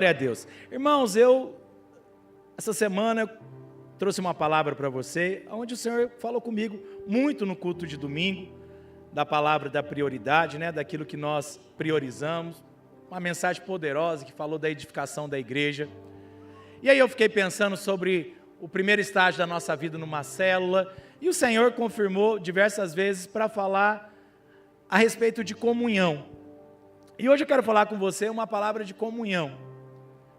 Glória a Deus. Irmãos, essa semana, trouxe uma palavra para você, onde o Senhor falou comigo muito no culto de domingo, da palavra da prioridade, daquilo que nós priorizamos, uma mensagem poderosa que falou da edificação da igreja. E aí eu fiquei pensando sobre o primeiro estágio da nossa vida numa célula, e o Senhor confirmou diversas vezes para falar a respeito de comunhão. E hoje eu quero falar com você uma palavra de comunhão.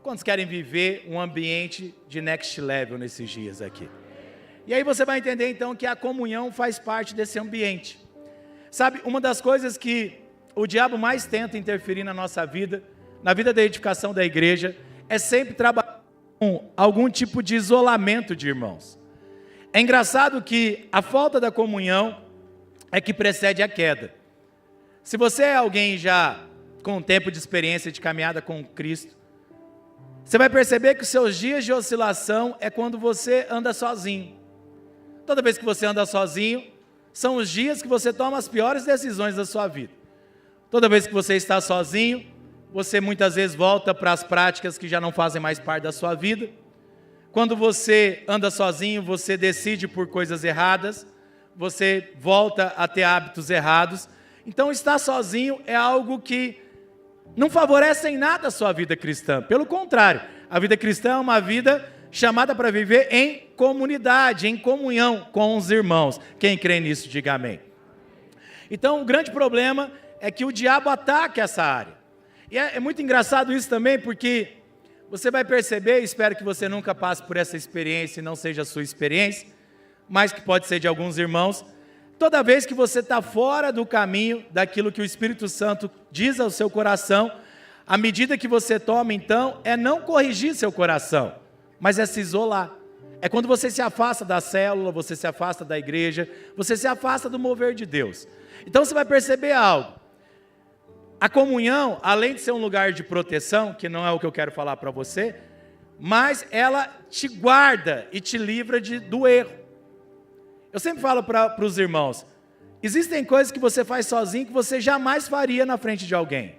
Quantos querem viver um ambiente de next level nesses dias aqui? E aí você vai entender então que a comunhão faz parte desse ambiente. Sabe, uma das coisas que o diabo mais tenta interferir na nossa vida, na vida da edificação da igreja, é sempre trabalhar com algum tipo de isolamento de irmãos. É engraçado que a falta da comunhão é que precede a queda. Se você é alguém já com um tempo de experiência de caminhada com Cristo, você vai perceber que os seus dias de oscilação é quando você anda sozinho. Toda vez que você anda sozinho, são os dias que você toma as piores decisões da sua vida. Toda vez que você está sozinho, você muitas vezes volta para as práticas que já não fazem mais parte da sua vida. Quando você anda sozinho, você decide por coisas erradas, você volta a ter hábitos errados. Então, estar sozinho é algo que não favorece em nada a sua vida cristã. Pelo contrário, a vida cristã é uma vida chamada para viver em comunidade, em comunhão com os irmãos. Quem crê nisso, diga amém. Então, o grande problema é que o diabo ataca essa área. E é muito engraçado isso também, porque você vai perceber, espero que você nunca passe por essa experiência e não seja a sua experiência, mas que pode ser de alguns irmãos. Toda vez que você está fora do caminho daquilo que o Espírito Santo diz ao seu coração, a medida que você toma, então, é não corrigir seu coração, mas é se isolar. É quando você se afasta da célula, você se afasta da igreja, você se afasta do mover de Deus. Então você vai perceber algo. A comunhão, além de ser um lugar de proteção, que não é o que eu quero falar para você, mas ela te guarda e te livra do erro. Eu sempre falo para os irmãos, existem coisas que você faz sozinho que você jamais faria na frente de alguém.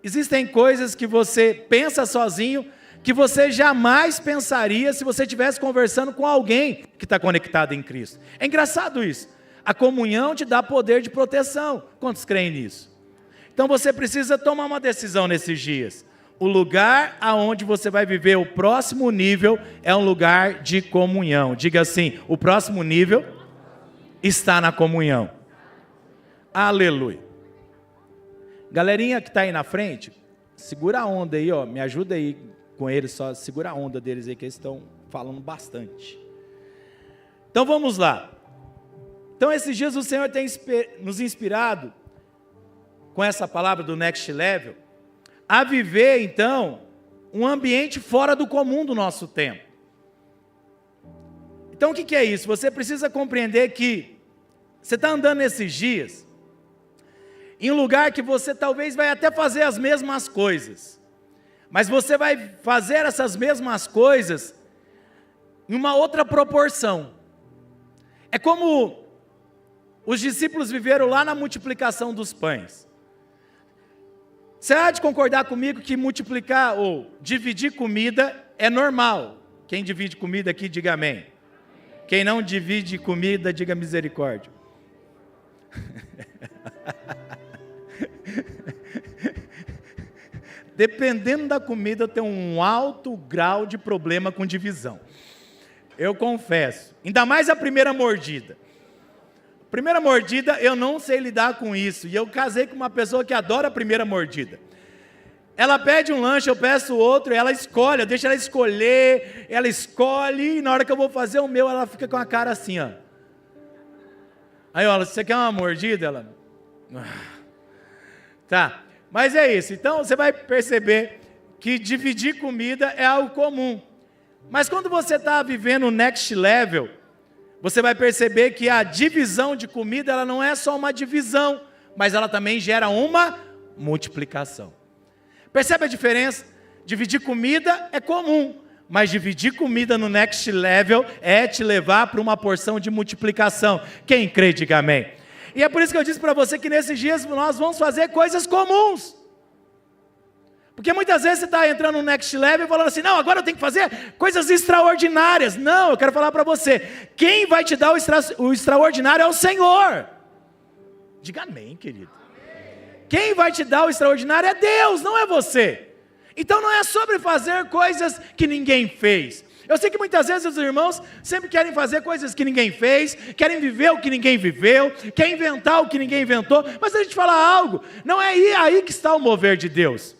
Existem coisas que você pensa sozinho que você jamais pensaria se você estivesse conversando com alguém que está conectado em Cristo. É engraçado isso. A comunhão te dá poder de proteção. Quantos creem nisso? Então você precisa tomar uma decisão nesses dias. O lugar aonde você vai viver o próximo nível é um lugar de comunhão. Diga assim, o próximo nível está na comunhão. Aleluia. Galerinha que está aí na frente, segura a onda aí, me ajuda aí com eles, só segura a onda deles aí que eles estão falando bastante. Então vamos lá. Então esses dias o Senhor tem nos inspirado com essa palavra do Next Level, a viver, então, um ambiente fora do comum do nosso tempo. Então, o que é isso? Você precisa compreender que você está andando nesses dias em um lugar que você talvez vai até fazer as mesmas coisas, mas você vai fazer essas mesmas coisas em uma outra proporção. É como os discípulos viveram lá na multiplicação dos pães. Você há de concordar comigo que multiplicar ou dividir comida é normal. Quem divide comida aqui, diga amém. Quem não divide comida, diga misericórdia. Dependendo da comida, eu tenho um alto grau de problema com divisão. Eu confesso. Ainda mais a primeira mordida. Primeira mordida, eu não sei lidar com isso. E eu casei com uma pessoa que adora a primeira mordida. Ela pede um lanche, eu peço outro, ela escolhe, eu deixo ela escolher, ela escolhe, e na hora que eu vou fazer o meu, ela fica com a cara assim, ó. Aí eu falo, você quer uma mordida? Ela... Tá, mas é isso. Então você vai perceber que dividir comida é algo comum. Mas quando você está vivendo o next level, você vai perceber que a divisão de comida, ela não é só uma divisão, mas ela também gera uma multiplicação. Percebe a diferença? Dividir comida é comum, mas dividir comida no next level é te levar para uma porção de multiplicação. Quem crê, diga amém. E é por isso que eu disse para você que nesses dias nós vamos fazer coisas comuns. Porque muitas vezes você está entrando no next level e falando assim, não, agora eu tenho que fazer coisas extraordinárias. Não, eu quero falar para você, quem vai te dar o extraordinário é o Senhor. Diga amém, querido. Quem vai te dar o extraordinário é Deus, não é você. Então não é sobre fazer coisas que ninguém fez. Eu sei que muitas vezes os irmãos sempre querem fazer coisas que ninguém fez, querem viver o que ninguém viveu, querem inventar o que ninguém inventou, mas a gente fala algo, não é aí que está o mover de Deus.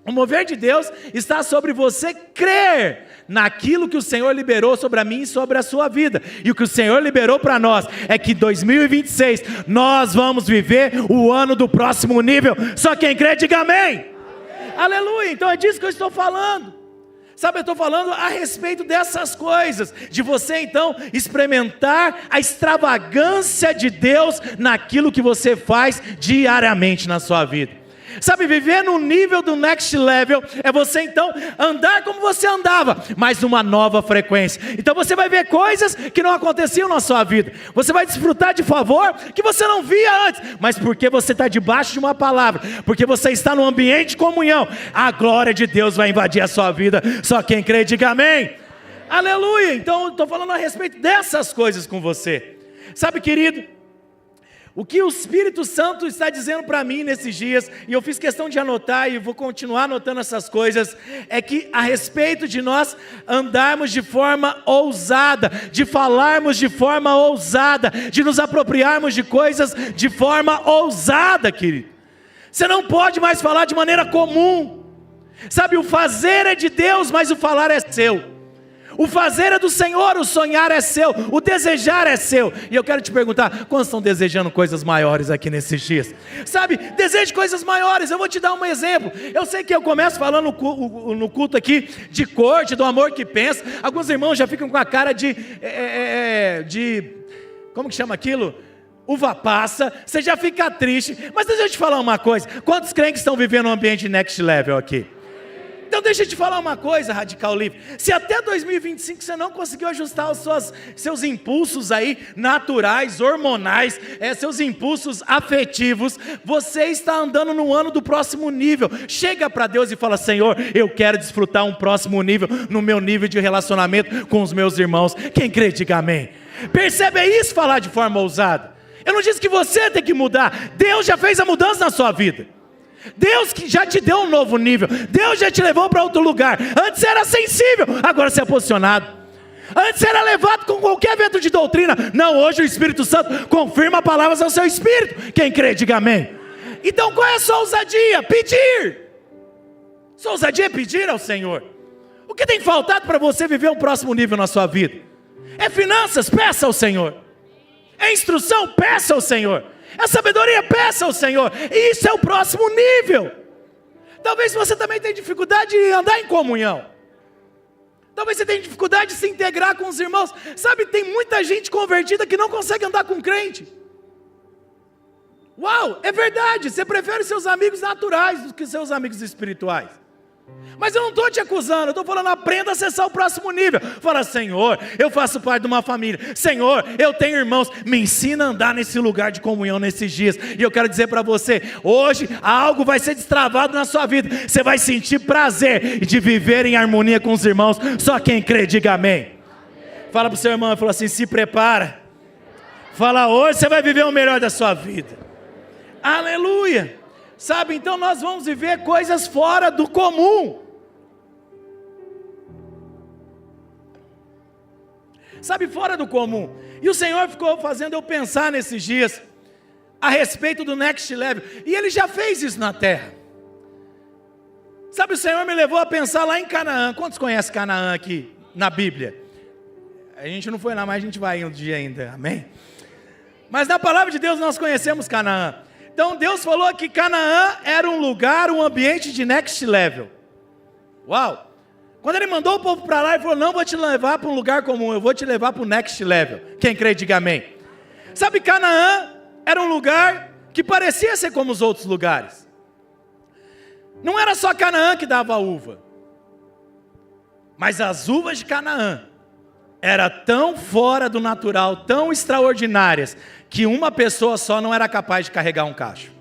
O mover de Deus está sobre você crer naquilo que o Senhor liberou sobre a mim e sobre a sua vida. E o que o Senhor liberou para nós é que em 2026 nós vamos viver o ano do próximo nível. Só quem crê, diga amém. Amém. Aleluia, então é disso que eu estou falando. Sabe, eu estou falando a respeito dessas coisas, de você então experimentar a extravagância de Deus naquilo que você faz diariamente na sua vida. Sabe, viver no nível do next level é você então andar como você andava, mas numa nova frequência. Então você vai ver coisas que não aconteciam na sua vida, você vai desfrutar de favor que você não via antes, mas porque você está debaixo de uma palavra, porque você está num ambiente de comunhão, a glória de Deus vai invadir a sua vida. Só quem crê, diga amém. Aleluia. Então eu estou falando a respeito dessas coisas com você. Sabe, querido, o que o Espírito Santo está dizendo para mim nesses dias, e eu fiz questão de anotar e vou continuar anotando essas coisas, é que a respeito de nós andarmos de forma ousada, de falarmos de forma ousada, de nos apropriarmos de coisas de forma ousada, querido. Você não pode mais falar de maneira comum. Sabe, o fazer é de Deus, mas o falar é seu. O fazer é do Senhor, o sonhar é seu, o desejar é seu. E eu quero te perguntar, quantos estão desejando coisas maiores aqui nesses dias? Sabe, deseje coisas maiores. Eu vou te dar um exemplo. Eu sei que eu começo falando no culto aqui de corte, do amor que pensa. Alguns irmãos já ficam com a cara de como que chama aquilo? Uva passa. Você já fica triste. Mas deixa eu te falar uma coisa. Quantos crentes estão vivendo um ambiente next level aqui? Então deixa eu te falar uma coisa, Radical Livre. Se até 2025 você não conseguiu ajustar os seus impulsos aí naturais, hormonais, seus impulsos afetivos, você está andando no ano do próximo nível. Chega para Deus e fala, Senhor, eu quero desfrutar um próximo nível, no meu nível de relacionamento com os meus irmãos. Quem crê, diga amém. Percebe, é isso falar de forma ousada. Eu não disse que você tem que mudar. Deus já fez a mudança na sua vida. Deus que já te deu um novo nível. Deus já te levou para outro lugar. Antes era sensível, agora você é posicionado. Antes era levado com qualquer vento de doutrina. Não, hoje o Espírito Santo confirma palavras ao seu espírito. Quem crê, diga amém. Então qual é a sua ousadia? Pedir. Sua ousadia é pedir ao Senhor. O que tem faltado para você viver um próximo nível na sua vida? É finanças? Peça ao Senhor. É instrução? Peça ao Senhor. É sabedoria? Peça ao Senhor. E isso é o próximo nível. Talvez você também tenha dificuldade de andar em comunhão. Talvez você tenha dificuldade de se integrar com os irmãos. Sabe, tem muita gente convertida que não consegue andar com crente. Uau, é verdade. Você prefere seus amigos naturais do que seus amigos espirituais. Mas eu não estou te acusando, eu estou falando, aprenda a acessar o próximo nível. Fala, Senhor, eu faço parte de uma família. Senhor, eu tenho irmãos. Me ensina a andar nesse lugar de comunhão nesses dias. E eu quero dizer para você, hoje algo vai ser destravado na sua vida. Você vai sentir prazer de viver em harmonia com os irmãos. Só quem crê, diga amém. Fala para o seu irmão, fala assim, se prepara. Fala, hoje você vai viver o melhor da sua vida. Aleluia. Sabe, então nós vamos viver coisas fora do comum. Sabe, fora do comum. E o Senhor ficou fazendo eu pensar nesses dias a respeito do next level. E Ele já fez isso na terra. Sabe, o Senhor me levou a pensar lá em Canaã. Quantos conhecem Canaã aqui na Bíblia? A gente não foi lá, mas a gente vai um dia ainda, amém? Mas na palavra de Deus nós conhecemos Canaã. Então Deus falou que Canaã era um lugar, um ambiente de next level. Uau! Quando Ele mandou o povo para lá, Ele falou, não vou te levar para um lugar comum, eu vou te levar para o next level. Quem crê, diga amém. Sabe, Canaã era um lugar que parecia ser como os outros lugares. Não era só Canaã que dava uva. Mas as uvas de Canaã eram tão fora do natural, tão extraordinárias, que uma pessoa só não era capaz de carregar um cacho.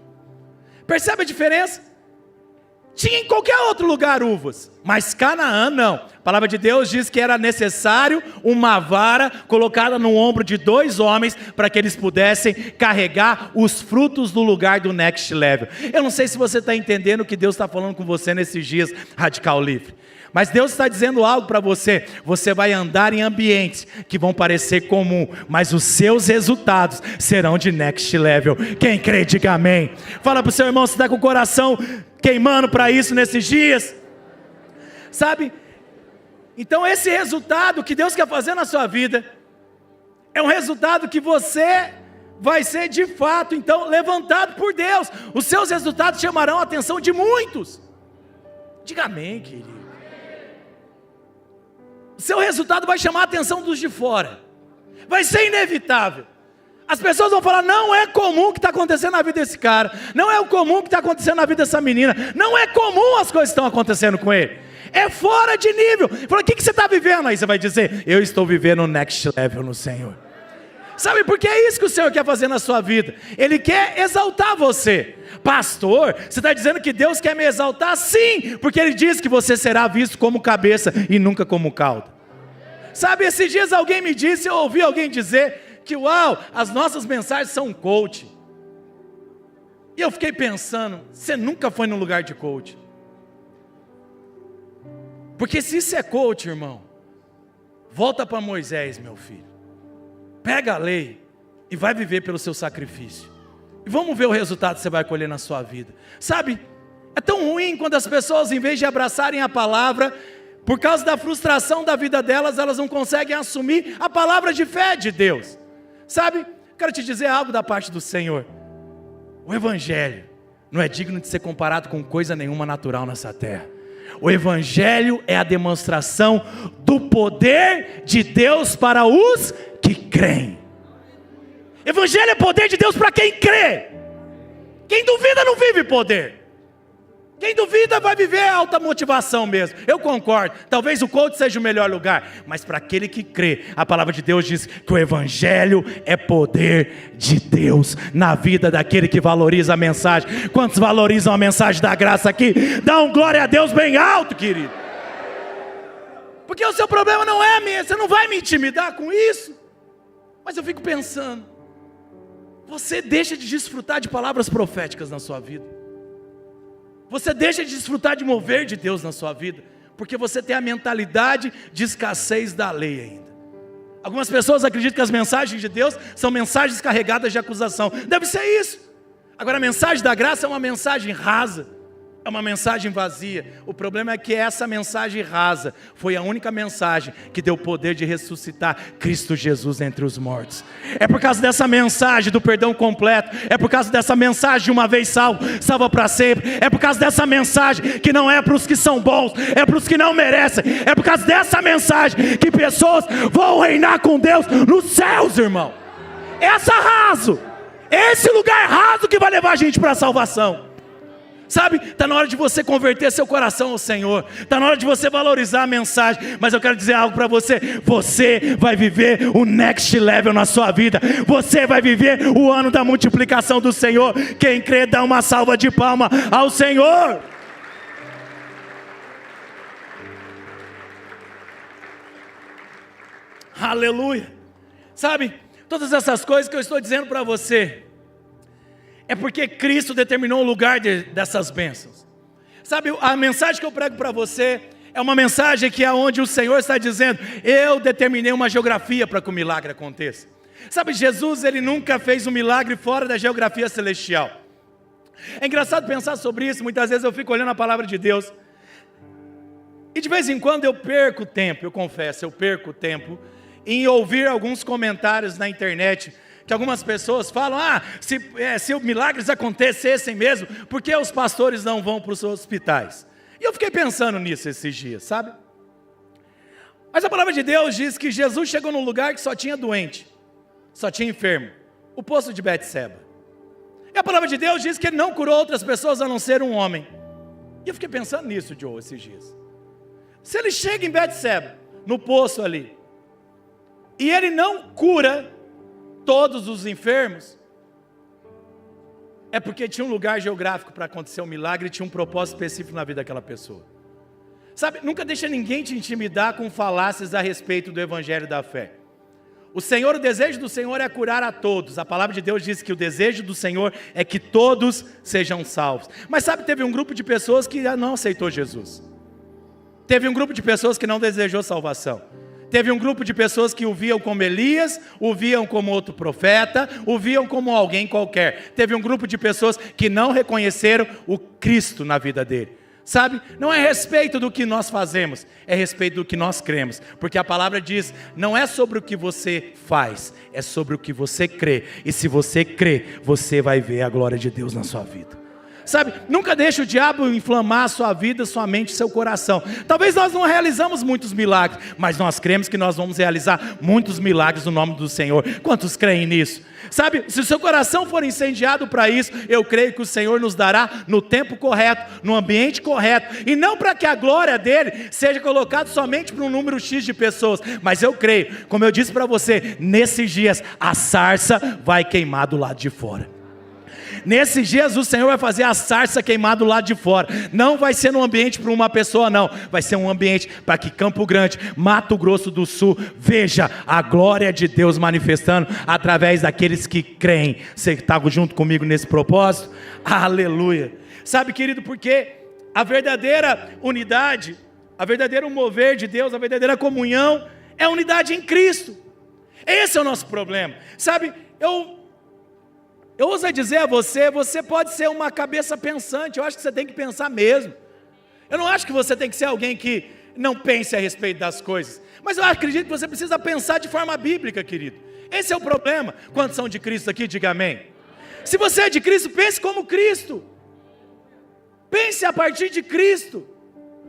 Percebe a diferença? Tinha em qualquer outro lugar uvas, mas Canaã não. A palavra de Deus diz que era necessário uma vara colocada no ombro de 2 homens para que eles pudessem carregar os frutos do lugar do next level. Eu não sei se você está entendendo o que Deus está falando com você nesses dias, Radical Livre. Mas Deus está dizendo algo para você. Você vai andar em ambientes que vão parecer comum, mas os seus resultados serão de next level. Quem crê, diga amém. Fala para o seu irmão, você está com o coração queimando para isso nesses dias? Sabe? Então esse resultado que Deus quer fazer na sua vida é um resultado que você vai ser de fato, então, levantado por Deus. Os seus resultados chamarão a atenção de muitos. Diga amém, querido. O seu resultado vai chamar a atenção dos de fora. Vai ser inevitável. As pessoas vão falar, não é comum o que está acontecendo na vida desse cara. Não é o comum o que está acontecendo na vida dessa menina. Não é comum as coisas que estão acontecendo com ele. É fora de nível. Fala, o que você está vivendo? Aí você vai dizer, eu estou vivendo o next level no Senhor. Sabe, porque é isso que o Senhor quer fazer na sua vida. Ele quer exaltar você. Pastor, você está dizendo que Deus quer me exaltar? Sim, porque Ele diz que você será visto como cabeça e nunca como cauda. Sabe, esses dias alguém me disse, eu ouvi alguém dizer que uau, as nossas mensagens são coach. E eu fiquei pensando, você nunca foi num lugar de coach. Porque se isso é coach, irmão, volta para Moisés, meu filho. Pega a lei e vai viver pelo seu sacrifício. E vamos ver o resultado que você vai colher na sua vida. Sabe, é tão ruim quando as pessoas, em vez de abraçarem a palavra, por causa da frustração da vida delas, elas não conseguem assumir a palavra de fé de Deus. Sabe, quero te dizer algo da parte do Senhor. O Evangelho não é digno de ser comparado com coisa nenhuma natural nessa terra. O Evangelho é a demonstração do poder de Deus para os que creem. Evangelho é poder de Deus para quem crê. Quem duvida não vive poder. Quem duvida vai viver alta motivação mesmo. Eu concordo, talvez o coach seja o melhor lugar, mas para aquele que crê, a palavra de Deus diz que o Evangelho é poder de Deus na vida daquele que valoriza a mensagem. Quantos valorizam a mensagem da graça aqui? Dá um glória a Deus bem alto, querido. Porque o seu problema não é minha, você não vai me intimidar com isso. Mas eu fico pensando, você deixa de desfrutar de palavras proféticas na sua vida. Você deixa de desfrutar de mover de Deus na sua vida, porque você tem a mentalidade de escassez da lei ainda. Algumas pessoas acreditam que as mensagens de Deus são mensagens carregadas de acusação. Deve ser isso. Agora a mensagem da graça é uma mensagem rasa, é uma mensagem vazia. O problema é que essa mensagem rasa foi a única mensagem que deu o poder de ressuscitar Cristo Jesus entre os mortos. É por causa dessa mensagem do perdão completo, é por causa dessa mensagem de uma vez salvo, salva para sempre, é por causa dessa mensagem que não é para os que são bons, é para os que não merecem, é por causa dessa mensagem que pessoas vão reinar com Deus nos céus, irmão. Essa raso, esse lugar raso que vai levar a gente para a salvação. Sabe, está na hora de você converter seu coração ao Senhor. Está na hora de você valorizar a mensagem. Mas eu quero dizer algo para você. Você vai viver o next level na sua vida. Você vai viver o ano da multiplicação do Senhor. Quem crê, dá uma salva de palma ao Senhor. Aleluia. Sabe, todas essas coisas que eu estou dizendo para você é porque Cristo determinou o lugar dessas bênçãos. Sabe, a mensagem que eu prego para você é uma mensagem que é onde o Senhor está dizendo, eu determinei uma geografia para que o milagre aconteça. Sabe, Jesus, Ele nunca fez um milagre fora da geografia celestial. É engraçado pensar sobre isso, muitas vezes eu fico olhando a palavra de Deus, e de vez em quando eu perco tempo, eu confesso, eu perco tempo em ouvir alguns comentários na internet, que algumas pessoas falam, se milagres acontecessem mesmo, por que os pastores não vão para os hospitais? E eu fiquei pensando nisso esses dias, sabe? Mas a palavra de Deus diz que Jesus chegou num lugar que só tinha doente, só tinha enfermo, o poço de Betseba. E a palavra de Deus diz que Ele não curou outras pessoas a não ser um homem. E eu fiquei pensando nisso, Joe, esses dias. Se Ele chega em Betseba, no poço ali, e Ele não cura todos os enfermos, é porque tinha um lugar geográfico para acontecer um milagre e tinha um propósito específico na vida daquela pessoa. Sabe, nunca deixa ninguém te intimidar com falácias a respeito do evangelho da fé. O desejo do Senhor é curar a todos. A palavra de Deus diz que o desejo do Senhor é que todos sejam salvos. Mas sabe, teve um grupo de pessoas que não aceitou Jesus. Teve um grupo de pessoas que não desejou salvação. Teve um grupo de pessoas que o viam como Elias, o viam como outro profeta, o viam como alguém qualquer. Teve um grupo de pessoas que não reconheceram o Cristo na vida dele. Sabe, não é respeito do que nós fazemos, é respeito do que nós cremos, porque a palavra diz, não é sobre o que você faz, é sobre o que você crê, e se você crê, você vai ver a glória de Deus na sua vida. Sabe, nunca deixe o diabo inflamar a sua vida, sua mente, seu coração. Talvez nós não realizamos muitos milagres, mas nós cremos que nós vamos realizar muitos milagres no nome do Senhor. Quantos creem nisso? Sabe, se o seu coração for incendiado para isso, eu creio que o Senhor nos dará no tempo correto, no ambiente correto, e não para que a glória dele seja colocada somente para um número X de pessoas, mas eu creio, como eu disse para você, nesses dias a sarça vai queimar do lado de fora. Nesses dias o Senhor vai fazer a sarça queimar do lado de fora. Não vai ser um ambiente para uma pessoa não. Vai ser um ambiente para que Campo Grande, Mato Grosso do Sul, veja a glória de Deus manifestando através daqueles que creem. Você está junto comigo nesse propósito? Aleluia. Sabe, querido, porque a verdadeira unidade, a verdadeiro mover de Deus, a verdadeira comunhão é a unidade em Cristo. Esse é o nosso problema. Sabe, eu ouso dizer a você, você pode ser uma cabeça pensante, eu acho que você tem que pensar mesmo. Eu não acho que você tem que ser alguém que não pense a respeito das coisas, mas eu acredito que você precisa pensar de forma bíblica, querido. Esse é o problema. Quantos são de Cristo aqui? Diga amém. Se você é de Cristo, pense como Cristo. Pense a partir de Cristo.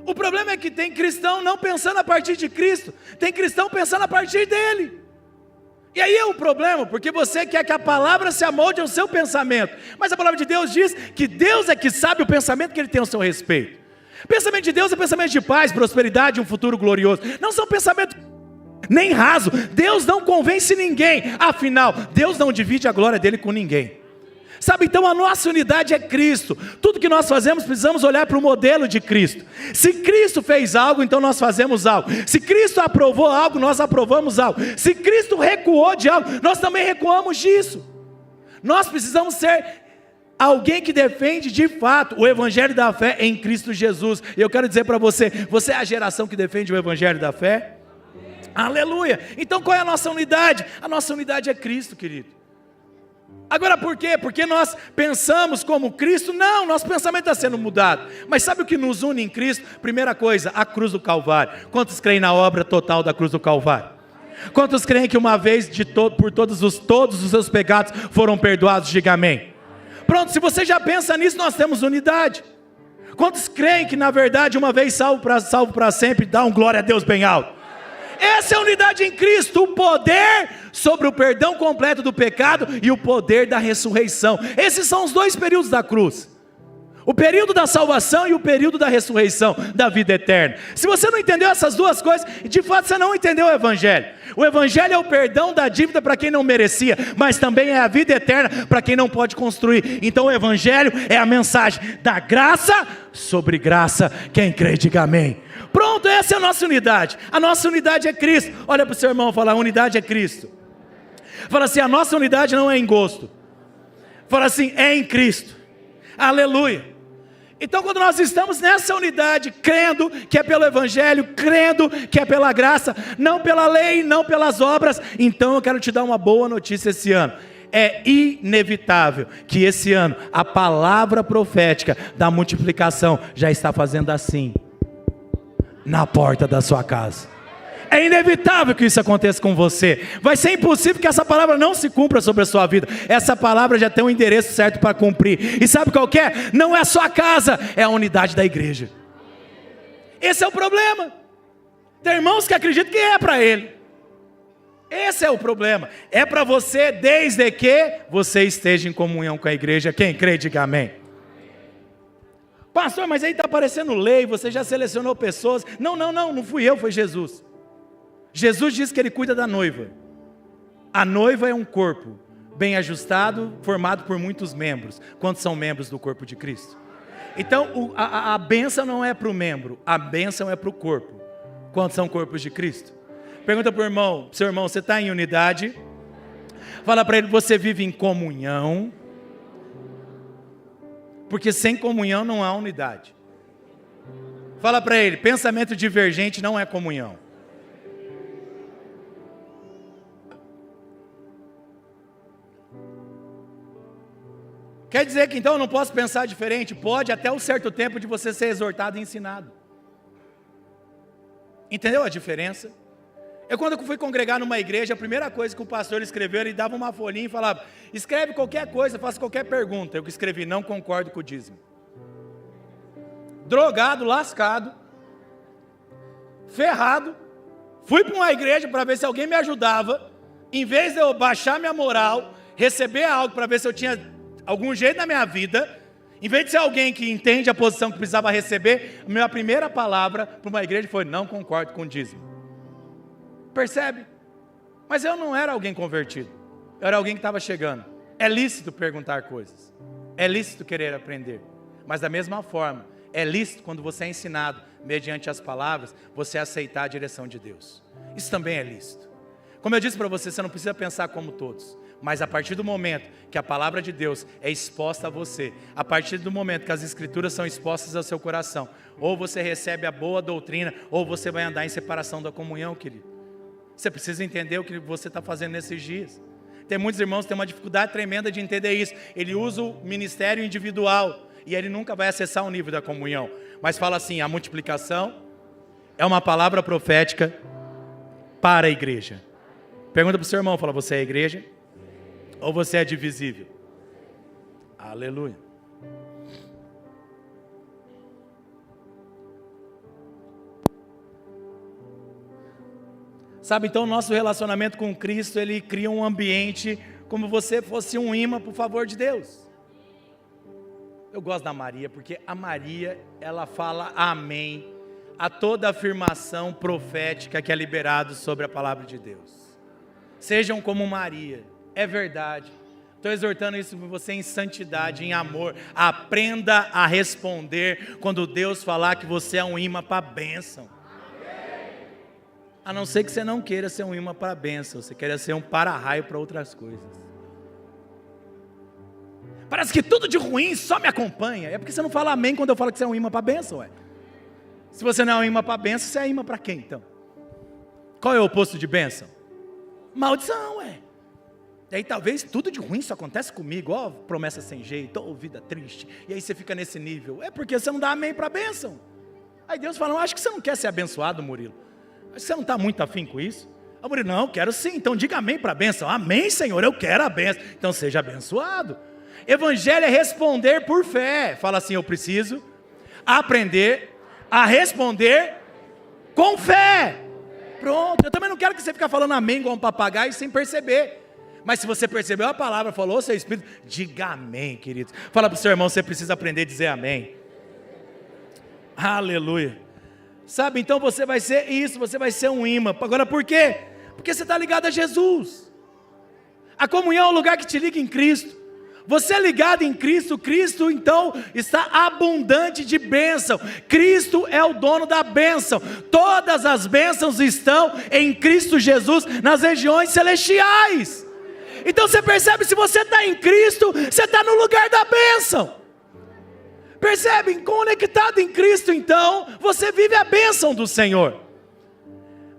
O problema é que tem cristão não pensando a partir de Cristo, tem cristão pensando a partir dele. E aí é um problema, porque você quer que a palavra se amolde ao seu pensamento, mas a palavra de Deus diz que Deus é que sabe o pensamento que Ele tem ao seu respeito. O pensamento de Deus é pensamento de paz, prosperidade e um futuro glorioso. Não são pensamentos nem raso. Deus não convence ninguém, afinal, Deus não divide a glória dele com ninguém. Sabe, então a nossa unidade é Cristo. Tudo que nós fazemos, precisamos olhar para o modelo de Cristo. Se Cristo fez algo, então nós fazemos algo. Se Cristo aprovou algo, nós aprovamos algo. Se Cristo recuou de algo, nós também recuamos disso. Nós precisamos ser alguém que defende de fato o evangelho da fé em Cristo Jesus. E eu quero dizer para você, você é a geração que defende o evangelho da fé? Aleluia! Então qual é a nossa unidade? A nossa unidade é Cristo, querido. Agora por quê? Porque nós pensamos como Cristo? Não, nosso pensamento está sendo mudado. Mas sabe o que nos une em Cristo? Primeira coisa, a cruz do Calvário. Quantos creem na obra total da cruz do Calvário? Quantos creem que uma vez por todos os seus pecados foram perdoados? Diga amém. Pronto, se você já pensa nisso, nós temos unidade. Quantos creem que na verdade uma vez salvo para sempre, dá um glória a Deus bem alto? Essa é a unidade em Cristo, o poder sobre o perdão completo do pecado e o poder da ressurreição. Esses são os dois períodos da cruz. O período da salvação e o período da ressurreição, da vida eterna. Se você não entendeu essas duas coisas, de fato você não entendeu o Evangelho. O Evangelho é o perdão da dívida para quem não merecia, mas também é a vida eterna para quem não pode construir. Então o Evangelho é a mensagem da graça sobre graça. Quem crê, diga amém. Pronto, essa é a nossa unidade. A nossa unidade é Cristo. Olha para o seu irmão e fala, a unidade é Cristo. Fala assim, a nossa unidade não é em gosto. Fala assim, é em Cristo. Aleluia. Então quando nós estamos nessa unidade, crendo que é pelo Evangelho, crendo que é pela graça, não pela lei, não pelas obras, então eu quero te dar uma boa notícia esse ano. É inevitável que esse ano a palavra profética da multiplicação já está fazendo assim, na porta da sua casa. É inevitável que isso aconteça com você. Vai ser impossível que essa palavra não se cumpra sobre a sua vida. Essa palavra já tem um endereço certo para cumprir. E sabe qual que é? Não é a sua casa, é a unidade da igreja. Esse é o problema. Tem irmãos que acreditam que é para ele. Esse é o problema. É para você desde que você esteja em comunhão com a igreja. Quem crê, diga amém. Pastor, mas aí está aparecendo lei, você já selecionou pessoas. Não fui eu, foi Jesus. Jesus diz que Ele cuida da noiva. A noiva é um corpo. bem ajustado, formado por muitos membros. Quantos são membros do corpo de Cristo? Então, a bênção não é para o membro, a bênção é para o corpo. Quantos são corpos de Cristo? Pergunta para o irmão, seu irmão, você está em unidade? Fala para ele, você vive em comunhão? Porque sem comunhão não há unidade. Fala para ele, pensamento divergente não é comunhão. Quer dizer que então eu não posso pensar diferente? Pode, até um certo tempo de você ser exortado e ensinado. Entendeu a diferença? Eu quando fui congregar numa igreja, a primeira coisa que o pastor escreveu, ele dava uma folhinha e falava, escreve qualquer coisa, faça qualquer pergunta. Eu escrevi, não concordo com o dízimo. Drogado, lascado, ferrado, fui para uma igreja para ver se alguém me ajudava, em vez de eu baixar minha moral, receber algo para ver se eu tinha algum jeito na minha vida, em vez de ser alguém que entende a posição que precisava receber, a minha primeira palavra para uma igreja foi, não concordo com o dízimo. Percebe? Mas eu não era alguém convertido, eu era alguém que estava chegando. É lícito perguntar coisas, é lícito querer aprender, mas da mesma forma, é lícito quando você é ensinado, mediante as palavras, você aceitar a direção de Deus. Isso também é lícito. Como eu disse para você, você não precisa pensar como todos, mas a partir do momento que a palavra de Deus é exposta a você, a partir do momento que as escrituras são expostas ao seu coração, ou você recebe a boa doutrina, ou você vai andar em separação da comunhão, querido. Você precisa entender o que você está fazendo nesses dias. Tem muitos irmãos que têm uma dificuldade tremenda de entender isso. Ele usa o ministério individual e ele nunca vai acessar o nível da comunhão. Mas fala assim, a multiplicação é uma palavra profética para a igreja. Pergunta para o seu irmão, fala, você é a igreja? Ou você é divisível? Aleluia. Sabe, então o nosso relacionamento com Cristo, ele cria um ambiente como você fosse um imã por favor de Deus. Eu gosto da Maria, porque a Maria, ela fala amém a toda afirmação profética que é liberado sobre a palavra de Deus. Sejam como Maria, é verdade. Estou exortando isso para você em santidade, em amor. Aprenda a responder quando Deus falar que você é um imã para a bênção. A não ser que você não queira ser um imã para a bênção, você queira ser um para-raio para outras coisas. Parece que tudo de ruim só me acompanha. É porque você não fala amém quando eu falo que você é um imã para a bênção, ué. Se você não é um imã para a bênção, você é imã para quem então? Qual é o oposto de bênção? Maldição, ué. E aí talvez tudo de ruim só acontece comigo, ó, promessa sem jeito, ó, vida triste. E aí você fica nesse nível. É porque você não dá amém para a bênção. Aí Deus fala, acho que você não quer ser abençoado, Murilo. Você não está muito afim com isso? Ah, Murilo, não, eu quero sim, então diga amém para a bênção. Amém, Senhor, eu quero a bênção. Então seja abençoado. Evangelho é responder por fé. Fala assim, eu preciso aprender a responder com fé. Pronto, eu também não quero que você fique falando amém igual um papagaio sem perceber. Mas se você percebeu a palavra, falou, seu Espírito, diga amém, querido. Fala para o seu irmão, você precisa aprender a dizer amém. Aleluia. Sabe, então você vai ser isso, você vai ser um imã. Agora por quê? Porque você está ligado a Jesus. A comunhão é o lugar que te liga em Cristo. Você é ligado em Cristo, Cristo então está abundante de bênção. Cristo é o dono da bênção. Todas as bênçãos estão em Cristo Jesus, nas regiões celestiais. Então você percebe, se você está em Cristo, você está no lugar da bênção. Percebem? Conectado em Cristo, então, você vive a bênção do Senhor.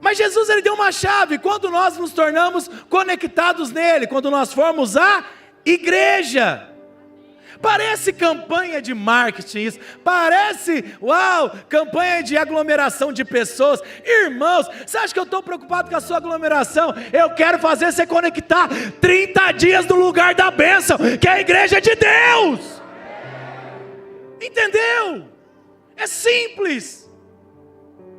Mas Jesus, ele deu uma chave, quando nós nos tornamos conectados nele, quando nós formos a igreja. Parece campanha de marketing isso, parece, uau, campanha de aglomeração de pessoas. Irmãos, você acha que eu estou preocupado com a sua aglomeração? Eu quero fazer você conectar 30 dias no lugar da bênção, que é a igreja de Deus. Entendeu? É simples.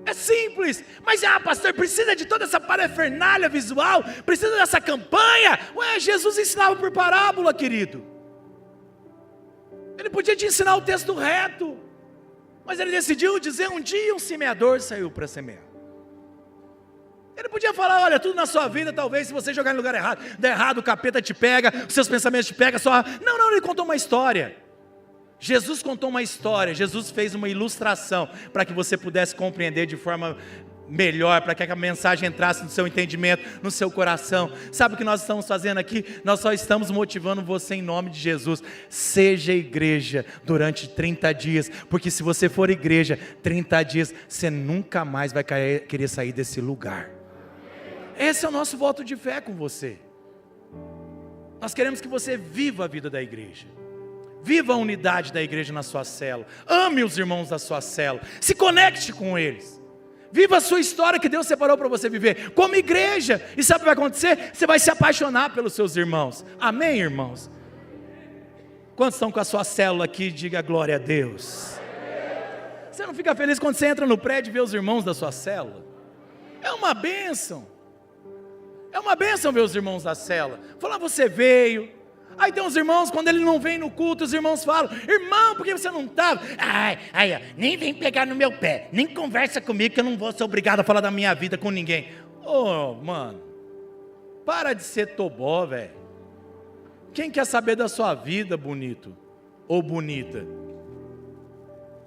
É simples. Mas, pastor, precisa de toda essa parafernália visual? Precisa dessa campanha? Ué, Jesus ensinava por parábola, querido. Ele podia te ensinar o texto reto. Mas ele decidiu dizer, um dia um semeador saiu para semear. Ele podia falar, olha, tudo na sua vida, talvez, se você jogar no lugar errado, der errado, o capeta te pega, os seus pensamentos te pegam, Não, ele contou uma história. Jesus contou uma história, Jesus fez uma ilustração, para que você pudesse compreender de forma melhor, para que a mensagem entrasse no seu entendimento, no seu coração. Sabe o que nós estamos fazendo aqui? Nós só estamos motivando você em nome de Jesus. Seja igreja durante 30 dias, porque se você for igreja 30 dias, você nunca mais vai querer sair desse lugar. Esse é o nosso voto de fé com você. Nós queremos que você viva a vida da igreja. Viva a unidade da igreja na sua célula. Ame os irmãos da sua célula. Se conecte com eles. Viva a sua história que Deus separou para você viver como igreja. E sabe o que vai acontecer? Você vai se apaixonar pelos seus irmãos. Amém, irmãos? Quantos estão com a sua célula aqui? Diga glória a Deus. Você não fica feliz quando você entra no prédio e vê os irmãos da sua célula? É uma bênção. É uma bênção ver os irmãos da célula. Falar, você veio. Aí tem uns irmãos, quando ele não vem no culto, os irmãos falam, irmão, por que você não estava? Nem vem pegar no meu pé, nem conversa comigo, que eu não vou ser obrigado a falar da minha vida com ninguém. Mano, para de ser tobó, velho. Quem quer saber da sua vida, bonito ou bonita?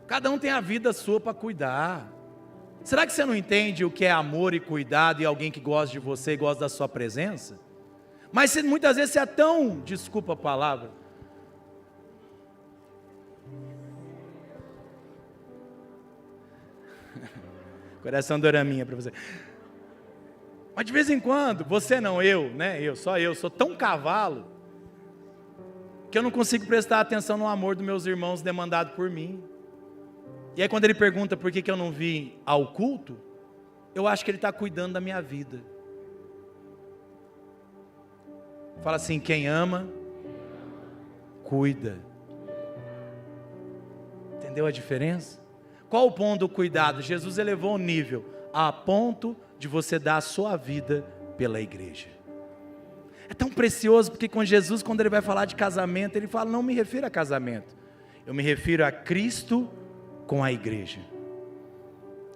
Cada um tem a vida sua para cuidar. Será que você não entende o que é amor e cuidado, e alguém que gosta de você e gosta da sua presença? Mas muitas vezes você é tão, desculpa a palavra, coração doraminha para você. Mas de vez em quando, você não, eu, né? Eu sou tão cavalo, que eu não consigo prestar atenção no amor dos meus irmãos demandado por mim. E aí quando ele pergunta por que eu não vim ao culto, eu acho que ele está cuidando da minha vida. Fala assim, quem ama, cuida. Entendeu a diferença? Qual o ponto do cuidado? Jesus elevou o nível a ponto de você dar a sua vida pela igreja. É tão precioso, porque com Jesus, quando ele vai falar de casamento, ele fala, não me refiro a casamento, eu me refiro a Cristo com a igreja.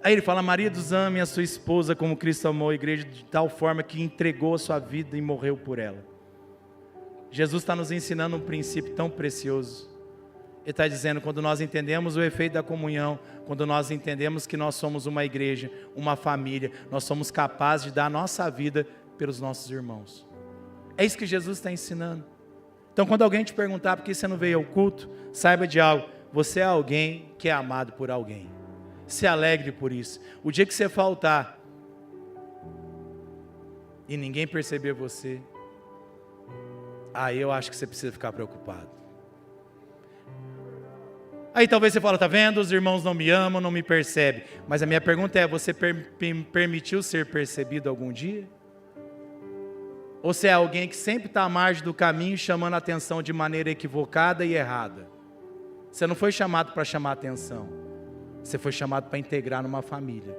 Aí ele fala, maridos, ame a sua esposa como Cristo amou a igreja, de tal forma que entregou a sua vida e morreu por ela. Jesus está nos ensinando um princípio tão precioso. Ele está dizendo, quando nós entendemos o efeito da comunhão, quando nós entendemos que nós somos uma igreja, uma família, nós somos capazes de dar a nossa vida pelos nossos irmãos. É isso que Jesus está ensinando. Então quando alguém te perguntar por que você não veio ao culto, saiba de algo, você é alguém que é amado por alguém. Se alegre por isso. O dia que você faltar e ninguém perceber você, aí eu acho que você precisa ficar preocupado. Aí talvez você fale, tá vendo, os irmãos não me amam, não me percebem. Mas a minha pergunta é, você permitiu ser percebido algum dia? Ou você é alguém que sempre está à margem do caminho, chamando a atenção de maneira equivocada e errada? Você não foi chamado para chamar atenção, você foi chamado para integrar numa família.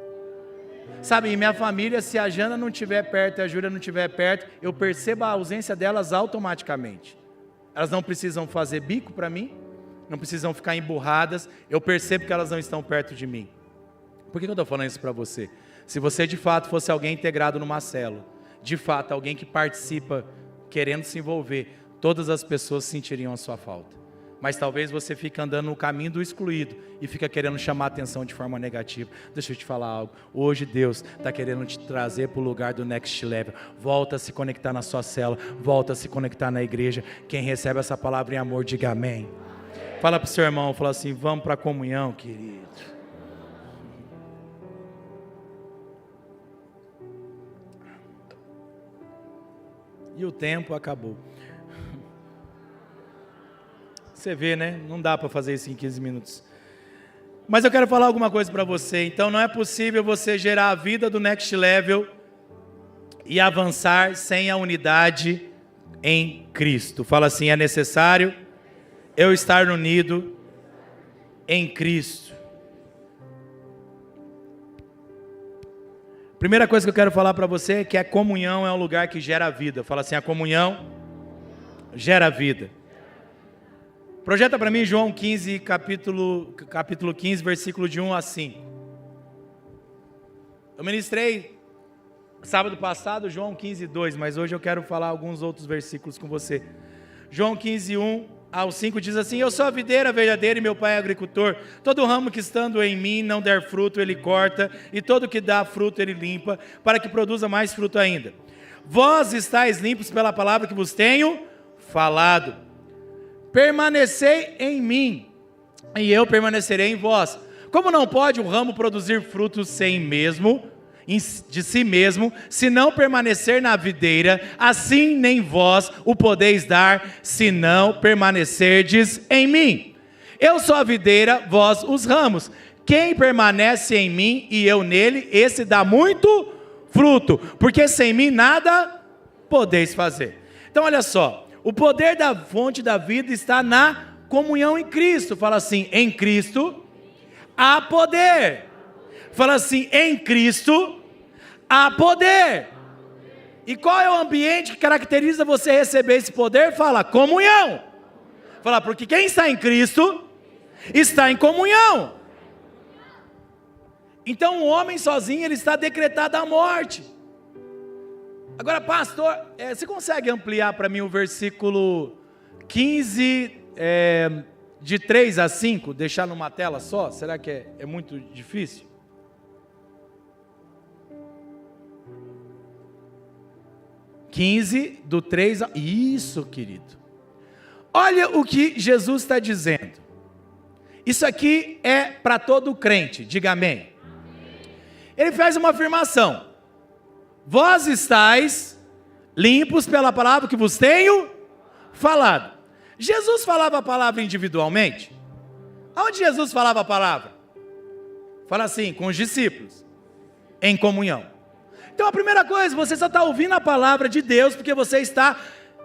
Sabe, em minha família, se a Jana não estiver perto e a Júlia não estiver perto, eu percebo a ausência delas automaticamente. Elas não precisam fazer bico para mim, não precisam ficar emburradas, eu percebo que elas não estão perto de mim. Por que eu estou falando isso para você? Se você de fato fosse alguém integrado numa célula, de fato alguém que participa, querendo se envolver, todas as pessoas sentiriam a sua falta. Mas talvez você fique andando no caminho do excluído e fica querendo chamar a atenção de forma negativa. Deixa eu te falar algo. Hoje Deus está querendo te trazer para o lugar do Next Level. Volta a se conectar na sua célula. Volta a se conectar na igreja. Quem recebe essa palavra em amor, diga amém. Fala para o seu irmão, fala assim, vamos para a comunhão, querido. E o tempo acabou. Você vê, né? Não dá para fazer isso em 15 minutos. Mas eu quero falar alguma coisa para você. Então não é possível você gerar a vida do Next Level e avançar sem a unidade em Cristo. Fala assim, é necessário eu estar unido em Cristo. Primeira coisa que eu quero falar para você é que a comunhão é um lugar que gera vida. Fala assim, a comunhão gera vida. Projeta para mim João 15, capítulo 15, versículo de 1 assim. Eu ministrei sábado passado, João 15:2, mas hoje eu quero falar alguns outros versículos com você. João 15:1-5 diz assim: eu sou a videira verdadeira e meu pai é agricultor. Todo ramo que estando em mim não der fruto, ele corta, e todo que dá fruto ele limpa, para que produza mais fruto ainda. Vós estáis limpos pela palavra que vos tenho falado. Permanecei em mim, e eu permanecerei em vós. Como não pode um ramo produzir frutos de si mesmo, se não permanecer na videira, assim nem vós o podeis dar, se não permanecerdes em mim. Eu sou a videira, vós os ramos. Quem permanece em mim e eu nele, esse dá muito fruto, porque sem mim nada podeis fazer. Então olha só, o poder da fonte da vida está na comunhão em Cristo. Fala assim: em Cristo há poder. Fala assim: em Cristo há poder. E qual é o ambiente que caracteriza você receber esse poder? Fala: comunhão. Fala, porque quem está em Cristo está em comunhão. Então o homem sozinho, ele está decretado à morte. Agora, pastor, você consegue ampliar para mim o versículo 15, de 3-5, deixar numa tela só? Será que é muito difícil? Do 3 a... Isso, querido. Olha o que Jesus está dizendo. Isso aqui é para todo crente, diga amém. Ele faz uma afirmação: vós estáis limpos pela palavra que vos tenho falado. Jesus falava a palavra individualmente? Aonde Jesus falava a palavra? Fala assim, com os discípulos, em comunhão. Então a primeira coisa, você só está ouvindo a palavra de Deus porque você está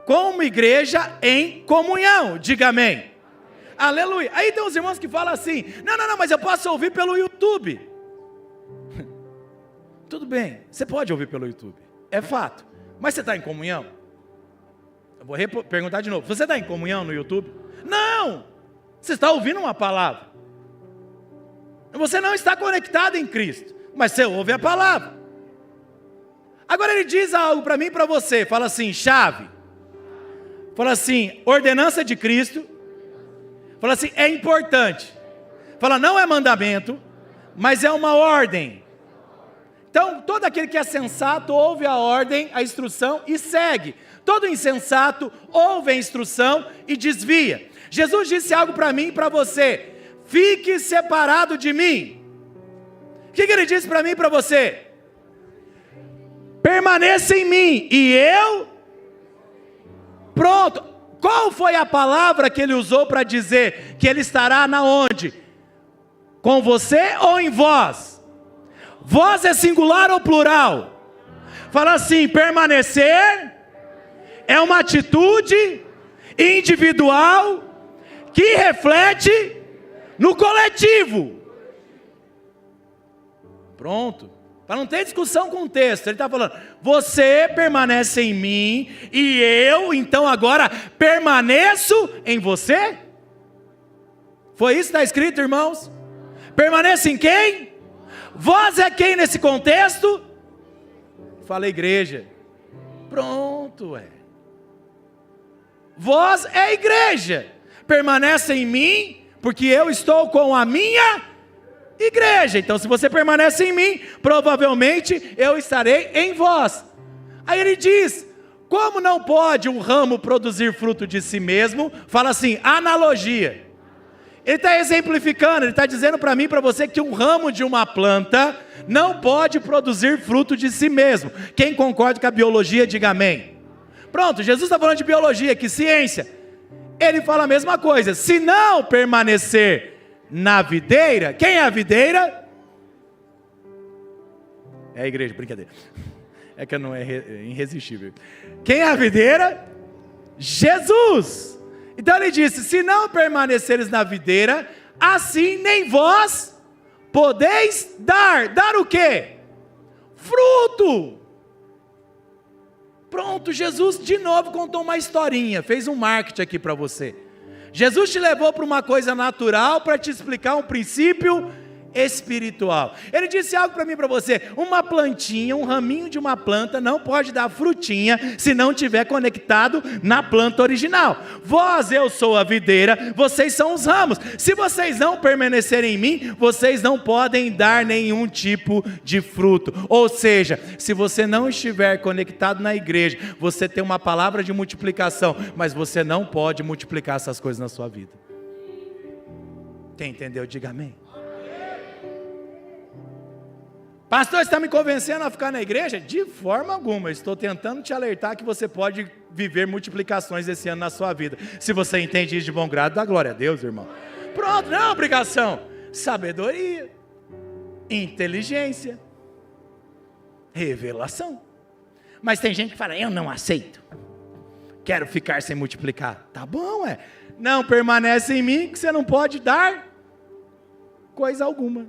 como igreja em comunhão, diga amém. Aleluia. Aí tem uns irmãos que falam assim: não, mas eu posso ouvir pelo YouTube. Tudo bem, você pode ouvir pelo YouTube, é fato, mas você está em comunhão? Eu vou perguntar de novo: você está em comunhão no YouTube? Não, você está ouvindo uma palavra, você não está conectado em Cristo, mas você ouve a palavra. Agora ele diz algo para mim e para você, fala assim: chave, fala assim, ordenança de Cristo, fala assim, é importante, fala, não é mandamento, mas é uma ordem. Então, todo aquele que é sensato ouve a ordem, a instrução e segue. Todo insensato ouve a instrução e desvia. Jesus disse algo para mim e para você: fique separado de mim. O que ele disse para mim e para você? Permaneça em mim e eu... Pronto. Qual foi a palavra que ele usou para dizer que ele estará na onde? Com você ou em vós? Vós é singular ou plural? Fala assim: permanecer é uma atitude individual que reflete no coletivo. Pronto. Para não ter discussão com o texto, ele está falando: você permanece em mim e eu, então agora permaneço em você? Foi isso que está escrito, irmãos? Permanece em quem? Vós é quem nesse contexto? Fala, igreja. Pronto, Vós é a igreja. Permanece em mim, porque eu estou com a minha igreja. Então, se você permanece em mim, provavelmente eu estarei em vós. Aí ele diz: como não pode um ramo produzir fruto de si mesmo? Fala assim, analogia. Ele está exemplificando, ele está dizendo para mim e para você que um ramo de uma planta não pode produzir fruto de si mesmo. Quem concorda com a biologia, diga amém. Pronto, Jesus está falando de biologia, que ciência. Ele fala a mesma coisa: se não permanecer na videira, quem é a videira? É a igreja, brincadeira. É que não é irresistível. Quem é a videira? Jesus. Então ele disse: se não permaneceres na videira, assim nem vós podeis dar. Dar o quê? Fruto. Pronto, Jesus de novo contou uma historinha, fez um marketing aqui para você. Jesus te levou para uma coisa natural para te explicar um princípio espiritual. Ele disse algo para mim e para você: uma plantinha, um raminho de uma planta não pode dar frutinha se não estiver conectado na planta original. Vós, eu sou a videira, vocês são os ramos. Se vocês não permanecerem em mim, vocês não podem dar nenhum tipo de fruto. Ou seja, se você não estiver conectado na igreja, você tem uma palavra de multiplicação, mas você não pode multiplicar essas coisas na sua vida. Quem entendeu, diga amém. Pastor, você está me convencendo a ficar na igreja? De forma alguma, estou tentando te alertar que você pode viver multiplicações esse ano na sua vida. Se você entende isso de bom grado, dá glória a Deus, irmão. Pronto, não é obrigação. Sabedoria, inteligência, revelação. Mas tem gente que fala: eu não aceito, quero ficar sem multiplicar. Tá bom, não permanece em mim que você não pode dar coisa alguma.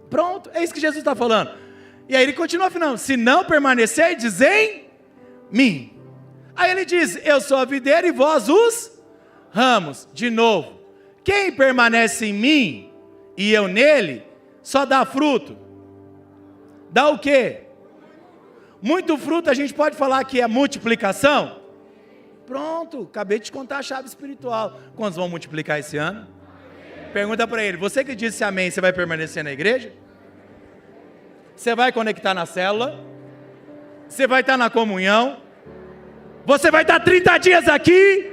Pronto, é isso que Jesus está falando. E aí ele continua falando: se não permanecerdes em mim. Aí ele diz: eu sou a videira e vós os ramos. De novo, quem permanece em mim e eu nele, só dá fruto. Dá o quê? Muito fruto. A gente pode falar que é multiplicação? Pronto, acabei de te contar a chave espiritual. Quantos vão multiplicar esse ano? Pergunta para ele: você que disse amém, você vai permanecer na igreja? Você vai conectar na célula? Você vai estar na comunhão? Você vai estar 30 dias aqui?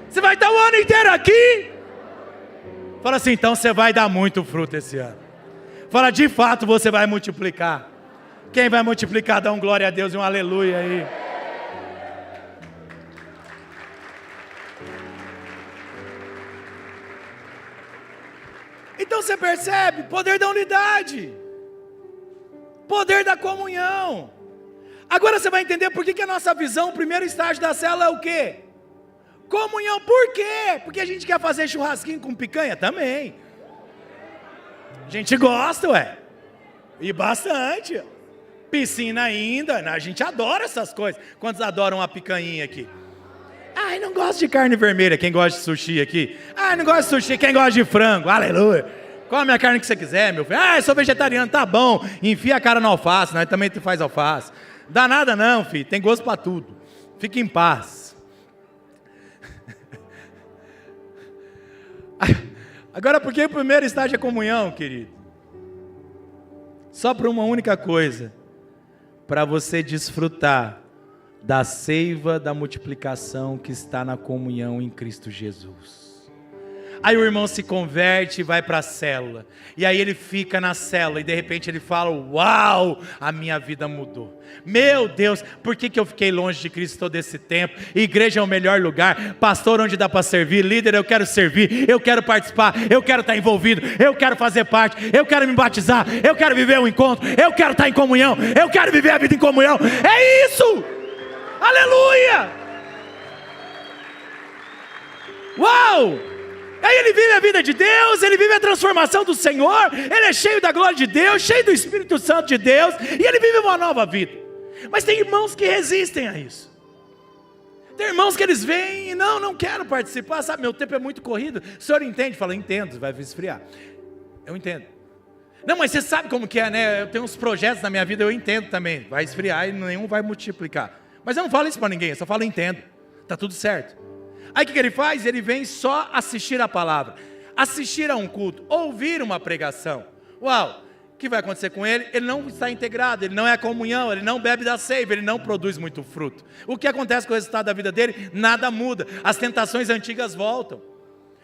Você vai estar o ano inteiro aqui? Fala assim: então você vai dar muito fruto esse ano. Fala: de fato você vai multiplicar. Quem vai multiplicar, dá um glória a Deus e um aleluia aí. Então você percebe, poder da unidade, poder da comunhão. Agora você vai entender por que a nossa visão, o primeiro estágio da célula é o quê? Comunhão. Por quê? Porque a gente quer fazer churrasquinho com picanha também. A gente gosta, e bastante. Piscina ainda, a gente adora essas coisas. Quantos adoram a picanha aqui? Ai, não gosto de carne vermelha. Quem gosta de sushi aqui? Ai, não gosto de sushi. Quem gosta de frango? Aleluia. Come a carne que você quiser, meu filho. Ah, eu sou vegetariano, tá bom. Enfia a cara no alface, nós também faz alface. Dá nada não, filho. Tem gosto para tudo. Fique em paz. Agora, por que o primeiro estágio é comunhão, querido? Só por uma única coisa: para você desfrutar da seiva da multiplicação que está na comunhão em Cristo Jesus. Aí o irmão se converte e vai para a célula, e aí ele fica na célula, e de repente ele fala: uau, a minha vida mudou. Meu Deus, por que eu fiquei longe de Cristo todo esse tempo? Igreja é o melhor lugar. Pastor, onde dá para servir? Líder, eu quero servir, eu quero participar, eu quero estar envolvido, eu quero fazer parte, eu quero me batizar, eu quero viver um encontro, eu quero estar em comunhão, eu quero viver a vida em comunhão. É isso! Aleluia! Uau! Aí ele vive a vida de Deus, ele vive a transformação do Senhor, ele é cheio da glória de Deus, cheio do Espírito Santo de Deus, e ele vive uma nova vida. Mas tem irmãos que resistem a isso. Tem irmãos que eles vêm e não quero participar, sabe, meu tempo é muito corrido. O senhor entende? Fala: entendo, vai esfriar. Eu entendo. Não, mas você sabe como que é, né? Eu tenho uns projetos na minha vida, eu entendo também. Vai esfriar e nenhum vai multiplicar. Mas eu não falo isso para ninguém, eu só falo: entendo. Está tudo certo. Aí o que ele faz? Ele vem só assistir a palavra, assistir a um culto, ouvir uma pregação. Uau! O que vai acontecer com ele? Ele não está integrado, ele não é comunhão, ele não bebe da seiva, ele não produz muito fruto. O que acontece com o resultado da vida dele? Nada muda, as tentações antigas voltam.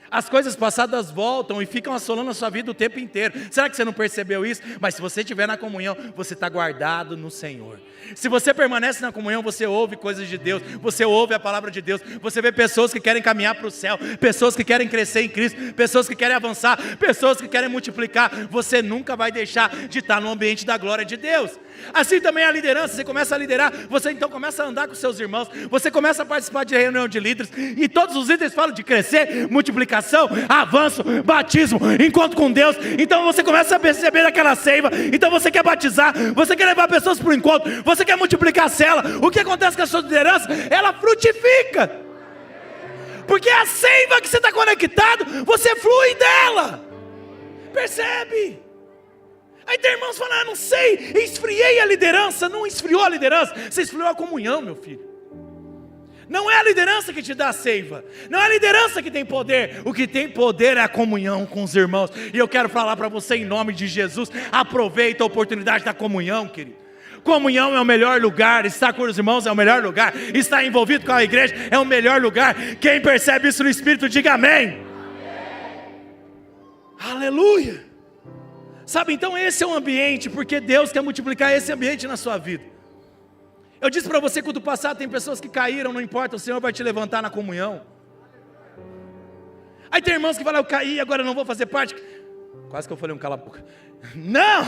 As coisas passadas voltam e ficam assolando a sua vida o tempo inteiro. Será que você não percebeu isso? Mas se você estiver na comunhão, você está guardado no Senhor. Se você permanece na comunhão, você ouve coisas de Deus, você ouve a palavra de Deus, você vê pessoas que querem caminhar para o céu, pessoas que querem crescer em Cristo, pessoas que querem avançar, pessoas que querem multiplicar. Você nunca vai deixar de estar no ambiente da glória de Deus. Assim também a liderança, você começa a liderar, você então começa a andar com seus irmãos, você começa a participar de reunião de líderes, e todos os líderes falam de crescer, multiplicação, avanço, batismo, encontro com Deus. Então você começa a perceber aquela seiva, então você quer batizar, você quer levar pessoas para o encontro, você quer multiplicar a célula. O que acontece com a sua liderança? Ela frutifica, porque a seiva que você está conectado, você flui dela. percebe. Aí tem irmãos falando, não sei, esfriei a liderança. Não esfriou a liderança, você esfriou a comunhão, meu filho. Não é a liderança que te dá seiva, não é a liderança que tem poder, o que tem poder é a comunhão com os irmãos. E eu quero falar para você em nome de Jesus, aproveita a oportunidade da comunhão, querido. Comunhão é o melhor lugar, estar com os irmãos é o melhor lugar, estar envolvido com a igreja é o melhor lugar. Quem percebe isso no Espírito, diga amém. Aleluia. Sabe, então esse é o ambiente, porque Deus quer multiplicar esse ambiente na sua vida. Eu disse para você que do passado tem pessoas que caíram, não importa, o Senhor vai te levantar na comunhão. Aí tem irmãos que falam, eu caí, agora eu não vou fazer parte. Quase que eu falei um cala a boca. Não!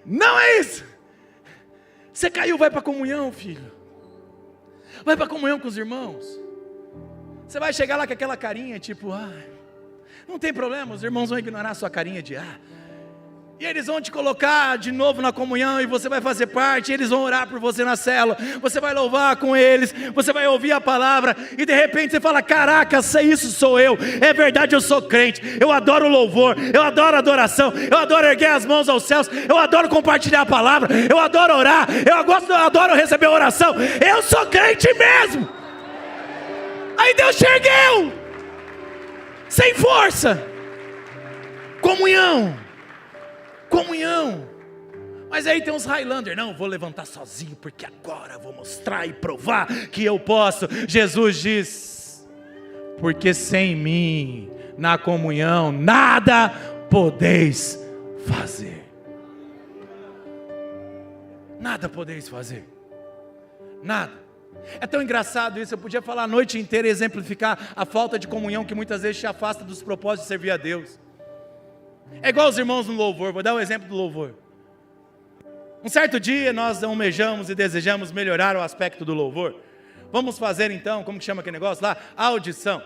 Não é isso. Você caiu, vai para a comunhão, filho. Vai para a comunhão com os irmãos. Você vai chegar lá com aquela carinha, tipo, não tem problema, os irmãos vão ignorar a sua carinha de e eles vão te colocar de novo na comunhão, e você vai fazer parte, eles vão orar por você na célula, você vai louvar com eles, você vai ouvir a palavra, e de repente você fala, caraca, isso sou eu, é verdade, eu sou crente, eu adoro louvor, eu adoro adoração, eu adoro erguer as mãos aos céus, eu adoro compartilhar a palavra, eu adoro orar, eu adoro receber oração, eu sou crente mesmo. Aí Deus te ergueu, sem força, comunhão. Mas aí tem uns Highlander, não, vou levantar sozinho, porque agora eu vou mostrar e provar que eu posso. Jesus diz, porque sem mim, na comunhão, nada podeis fazer. Nada podeis fazer, nada. É tão engraçado isso, eu podia falar a noite inteira e exemplificar a falta de comunhão que muitas vezes te afasta dos propósitos de servir a Deus. É igual os irmãos no louvor, vou dar um exemplo do louvor. Um certo dia nós almejamos e desejamos melhorar o aspecto do louvor. Vamos fazer então, como que chama aquele negócio lá? A audição.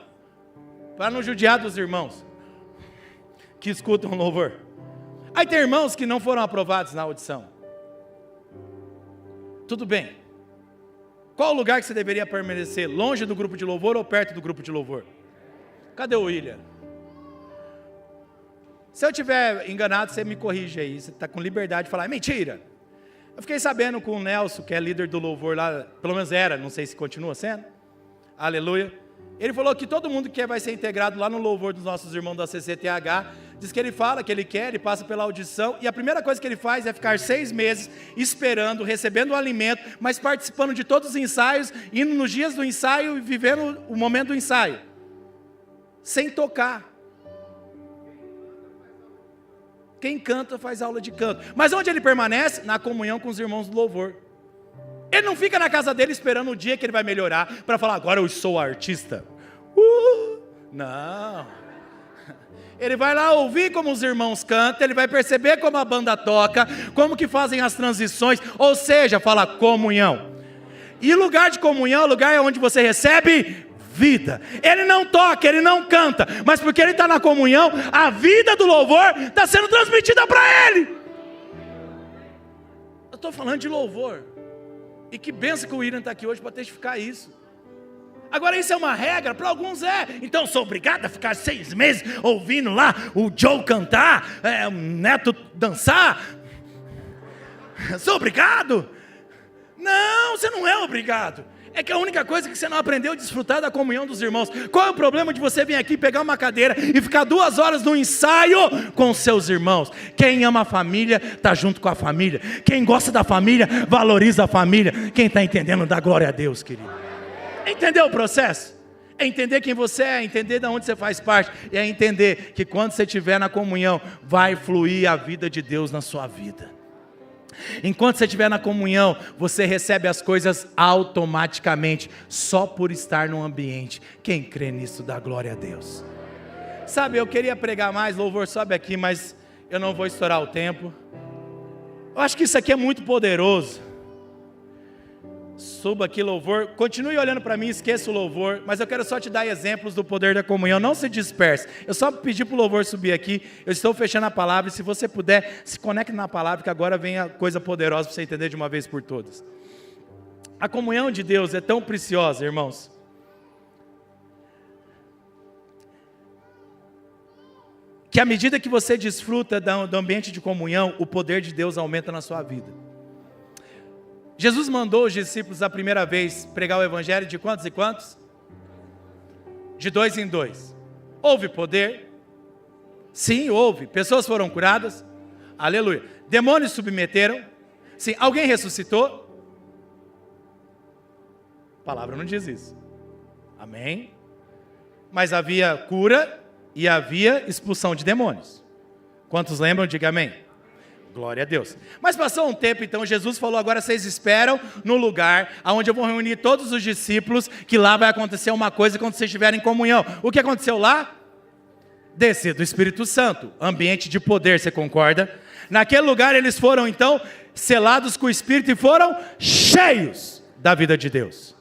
Para não judiar dos irmãos que escutam o louvor. Aí tem irmãos que não foram aprovados na audição. Tudo bem. Qual o lugar que você deveria permanecer? Longe do grupo de louvor ou perto do grupo de louvor? Cadê o William? Se eu estiver enganado, você me corrige aí. Você está com liberdade de falar, é mentira. Eu fiquei sabendo com o Nelson, que é líder do louvor lá, pelo menos era, não sei se continua sendo. Aleluia. Ele falou que todo mundo que vai ser integrado lá no louvor dos nossos irmãos da CCTH, diz que ele fala que ele quer, ele passa pela audição, e a primeira coisa que ele faz é ficar 6 meses esperando, recebendo o alimento, mas participando de todos os ensaios, indo nos dias do ensaio e vivendo o momento do ensaio, sem tocar. Quem canta faz aula de canto. Mas onde ele permanece? Na comunhão com os irmãos do louvor. Ele não fica na casa dele esperando o dia que ele vai melhorar, para falar, agora eu sou artista. Não. Ele vai lá ouvir como os irmãos cantam, ele vai perceber como a banda toca, como que fazem as transições, ou seja, fala comunhão. E lugar de comunhão, lugar é onde você recebe vida. Ele não toca, ele não canta, mas porque ele está na comunhão, a vida do louvor está sendo transmitida para ele. Eu estou falando de louvor, e que benção que o William está aqui hoje para testificar isso. Agora isso é uma regra, para alguns é, então sou obrigado a ficar 6 meses ouvindo lá o Joe cantar, o Neto dançar, sou obrigado? Não, você não é obrigado. É que a única coisa que você não aprendeu é desfrutar da comunhão dos irmãos. Qual é o problema de você vir aqui pegar uma cadeira e ficar 2 horas no ensaio com os seus irmãos? Quem ama a família, está junto com a família. Quem gosta da família, valoriza a família. Quem está entendendo, dá glória a Deus, querido. Entendeu o processo? É entender quem você é, entender de onde você faz parte. E é entender que quando você estiver na comunhão, vai fluir a vida de Deus na sua vida. Enquanto você estiver na comunhão, você recebe as coisas automaticamente, só por estar no ambiente. Quem crê nisso, dá glória a Deus. Sabe, eu queria pregar mais, louvor sobe aqui, mas eu não vou estourar o tempo. Eu acho que isso aqui é muito poderoso. Suba aqui, louvor, continue olhando para mim, esqueça o louvor, mas eu quero só te dar exemplos do poder da comunhão, não se disperse. Eu só pedi para o louvor subir aqui, eu estou fechando a palavra, e se você puder, se conecte na palavra, que agora vem a coisa poderosa para você entender de uma vez por todas. A comunhão de Deus é tão preciosa, irmãos. que à medida que você desfruta do ambiente de comunhão, o poder de Deus aumenta na sua vida. Jesus mandou os discípulos a primeira vez pregar o evangelho de quantos e quantos? De 2 em 2. Houve poder? Sim, houve. Pessoas foram curadas? Aleluia. Demônios submeteram? Sim. Alguém ressuscitou? A palavra não diz isso. Amém? Mas havia cura e havia expulsão de demônios. Quantos lembram? Diga amém. Glória a Deus. Mas passou um tempo, então Jesus falou: agora vocês esperam no lugar onde eu vou reunir todos os discípulos, que lá vai acontecer uma coisa quando vocês estiverem em comunhão. O que aconteceu lá? Descer do Espírito Santo, ambiente de poder, você concorda? Naquele lugar eles foram então selados com o Espírito e foram cheios da vida de Deus.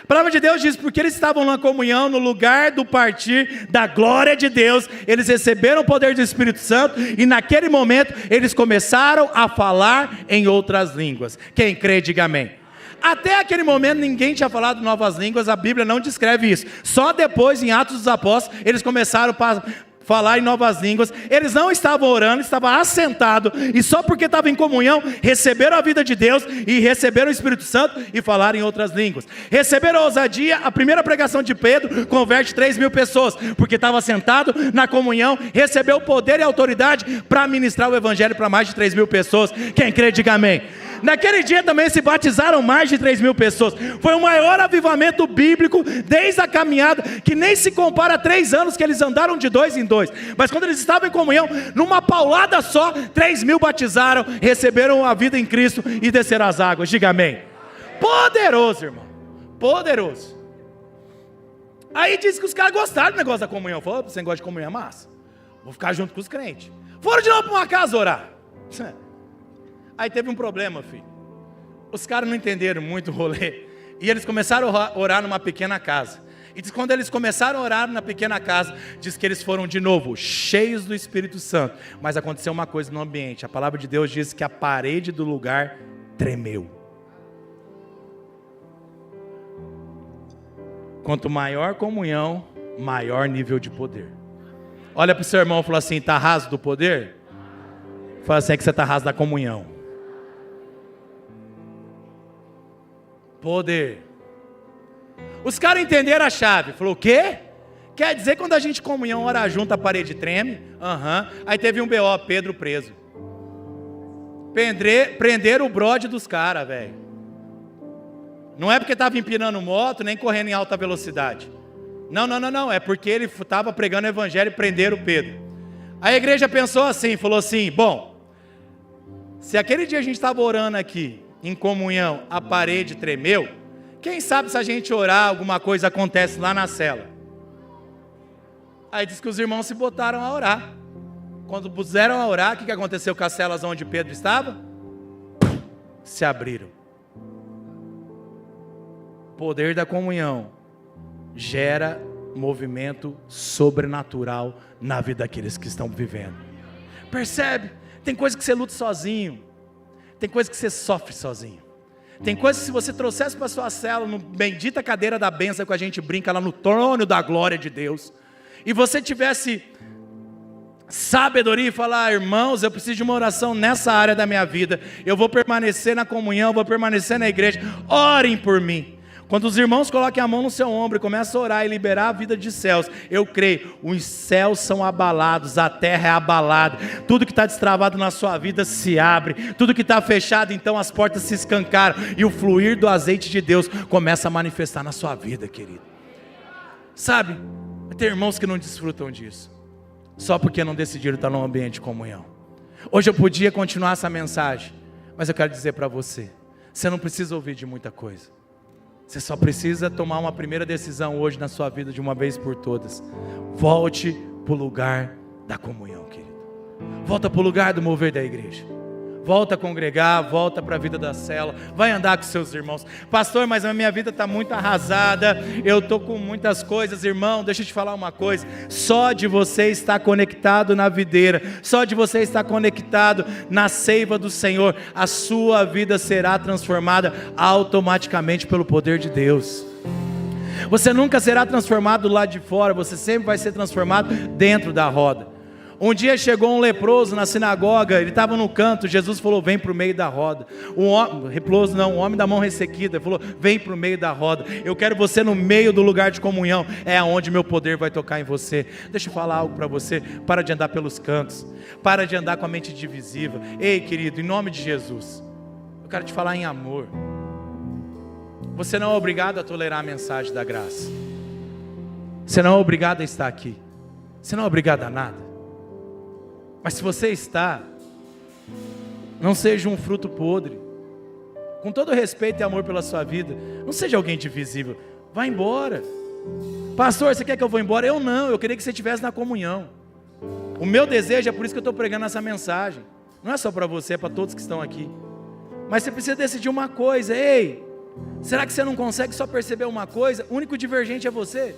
A palavra de Deus diz, porque eles estavam na comunhão, no lugar do partir da glória de Deus, eles receberam o poder do Espírito Santo, e naquele momento, eles começaram a falar em outras línguas. Quem crê, diga amém. Até aquele momento, ninguém tinha falado novas línguas, a Bíblia não descreve isso. Só depois, em Atos dos Apóstolos, eles começaram a falar em novas línguas. Eles não estavam orando, estavam assentados, e só porque estavam em comunhão, receberam a vida de Deus, e receberam o Espírito Santo, e falaram em outras línguas. Receberam a ousadia, a primeira pregação de Pedro, converte 3.000 pessoas, porque estava sentado na comunhão, recebeu o poder e a autoridade, para ministrar o Evangelho para mais de 3.000 pessoas. Quem crê, diga amém. Naquele dia também se batizaram mais de 3.000 pessoas. Foi o maior avivamento bíblico desde a caminhada, que nem se compara a 3 anos que eles andaram de 2 em 2. Mas quando eles estavam em comunhão, numa paulada só, 3.000 batizaram, receberam a vida em Cristo e desceram as águas. Diga amém. Poderoso, irmão. Poderoso. Aí diz que os caras gostaram do negócio da comunhão. Falou: você gosta de comunhão, é massa. Vou ficar junto com os crentes. Foram de novo para uma casa orar. Aí teve um problema, filho. Os caras não entenderam muito o rolê. E eles começaram a orar numa pequena casa. E diz que quando eles começaram a orar na pequena casa, diz que eles foram de novo cheios do Espírito Santo. Mas aconteceu uma coisa no ambiente. A palavra de Deus diz que a parede do lugar tremeu. Quanto maior comunhão, maior nível de poder. Olha para o seu irmão e fala assim: está raso do poder? Fala assim: é que você está raso da comunhão. Poder. Os caras entenderam a chave. Falou: o quê? Quer dizer, quando a gente comunhão, ora junto, a parede treme? Aí teve um BO, Pedro preso. Prenderam o brode dos caras, velho. Não é porque estava empinando moto, nem correndo em alta velocidade. Não. É porque ele estava pregando o evangelho e prenderam o Pedro. A igreja pensou assim, falou assim: bom, se aquele dia a gente estava orando aqui, em comunhão, a parede tremeu, quem sabe se a gente orar, alguma coisa acontece lá na cela. Aí diz que os irmãos se botaram a orar. Quando puseram a orar, o que aconteceu com as celas onde Pedro estava? Se abriram. O poder da comunhão gera movimento sobrenatural na vida daqueles que estão vivendo. Percebe? Tem coisa que você luta sozinho. Tem coisa que você sofre sozinho. Tem coisa que se você trouxesse para a sua cela, no bendita cadeira da bênção que a gente brinca lá no trono da glória de Deus, e você tivesse sabedoria e falar: irmãos, eu preciso de uma oração nessa área da minha vida, eu vou permanecer na comunhão, vou permanecer na igreja, orem por mim. Quando os irmãos coloquem a mão no seu ombro e começam a orar e liberar a vida de céus, eu creio, os céus são abalados, a terra é abalada, tudo que está destravado na sua vida se abre, tudo que está fechado, então as portas se escancaram, e o fluir do azeite de Deus começa a manifestar na sua vida, querido. Sabe, tem irmãos que não desfrutam disso, só porque não decidiram estar num ambiente de comunhão. Hoje eu podia continuar essa mensagem, mas eu quero dizer para você, você não precisa ouvir de muita coisa. Você só precisa tomar uma primeira decisão hoje na sua vida, de uma vez por todas. Volte para o lugar da comunhão, querido. Volta para o lugar do mover da igreja. Volta a congregar, volta para a vida da cela, vai andar com seus irmãos. Pastor, mas a minha vida está muito arrasada, eu estou com muitas coisas. Irmão, deixa eu te falar uma coisa, só de você estar conectado na videira, só de você estar conectado na seiva do Senhor, a sua vida será transformada automaticamente pelo poder de Deus. Você nunca será transformado lá de fora, você sempre vai ser transformado dentro da roda. Um dia chegou um leproso na sinagoga, ele estava no canto, Jesus falou, vem para o meio da roda. Um homem da mão ressequida, falou, vem para o meio da roda. Eu quero você no meio do lugar de comunhão, é onde meu poder vai tocar em você. Deixa eu falar algo para você, para de andar pelos cantos, para de andar com a mente divisiva. Ei, querido, em nome de Jesus, eu quero te falar em amor. Você não é obrigado a tolerar a mensagem da graça. Você não é obrigado a estar aqui. Você não é obrigado a nada. Mas se você está, não seja um fruto podre. Com todo respeito e amor pela sua vida, não seja alguém divisível. Vá embora. Pastor, você quer que eu vá embora? Eu não, eu queria que você estivesse na comunhão. O meu desejo, é por isso que eu estou pregando essa mensagem. Não é só para você, é para todos que estão aqui. Mas você precisa decidir uma coisa. Ei, será que você não consegue só perceber uma coisa? O único divergente é você.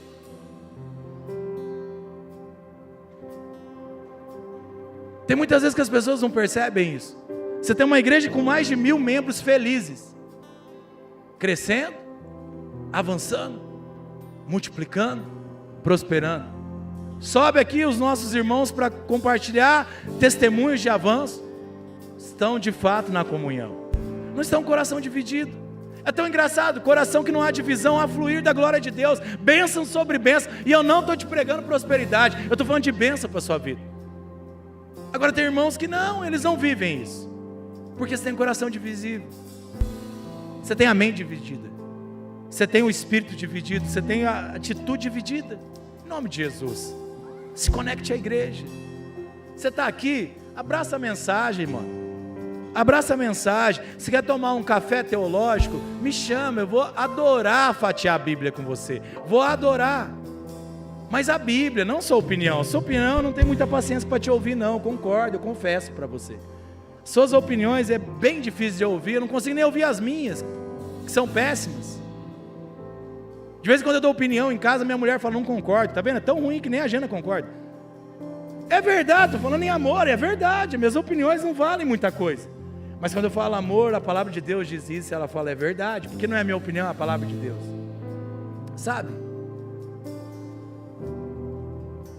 Tem muitas vezes que as pessoas não percebem isso. Você tem uma igreja com mais de 1000 membros felizes, crescendo, avançando, multiplicando, prosperando. Sobe aqui os nossos irmãos para compartilhar testemunhos de avanço. Estão de fato na comunhão. Não estão com o coração dividido. É tão engraçado, coração que não há divisão, há fluir da glória de Deus, bênção sobre bênção. E eu não estou te pregando prosperidade, eu estou falando de bênção para a sua vida. Agora tem irmãos que não, eles não vivem isso, porque você tem um coração divisível, você tem a mente dividida, você tem o espírito dividido, você tem a atitude dividida. Em nome de Jesus, se conecte à igreja. Você está aqui, abraça a mensagem, mano. Abraça a mensagem. Se quer tomar um café teológico, me chama, eu vou adorar fatiar a Bíblia com você, vou adorar. Mas a Bíblia, não sua opinião. Sua opinião eu não tenho muita paciência para te ouvir não, concordo, eu confesso para você. Suas opiniões é bem difícil de ouvir, eu não consigo nem ouvir as minhas, que são péssimas. De vez em quando eu dou opinião em casa, minha mulher fala, não concordo, tá vendo? É tão ruim que nem a Jana concorda. É verdade, estou falando em amor, é verdade, minhas opiniões não valem muita coisa. Mas quando eu falo amor, a palavra de Deus diz isso, ela fala, é verdade, porque não é a minha opinião, é a palavra de Deus. Sabe?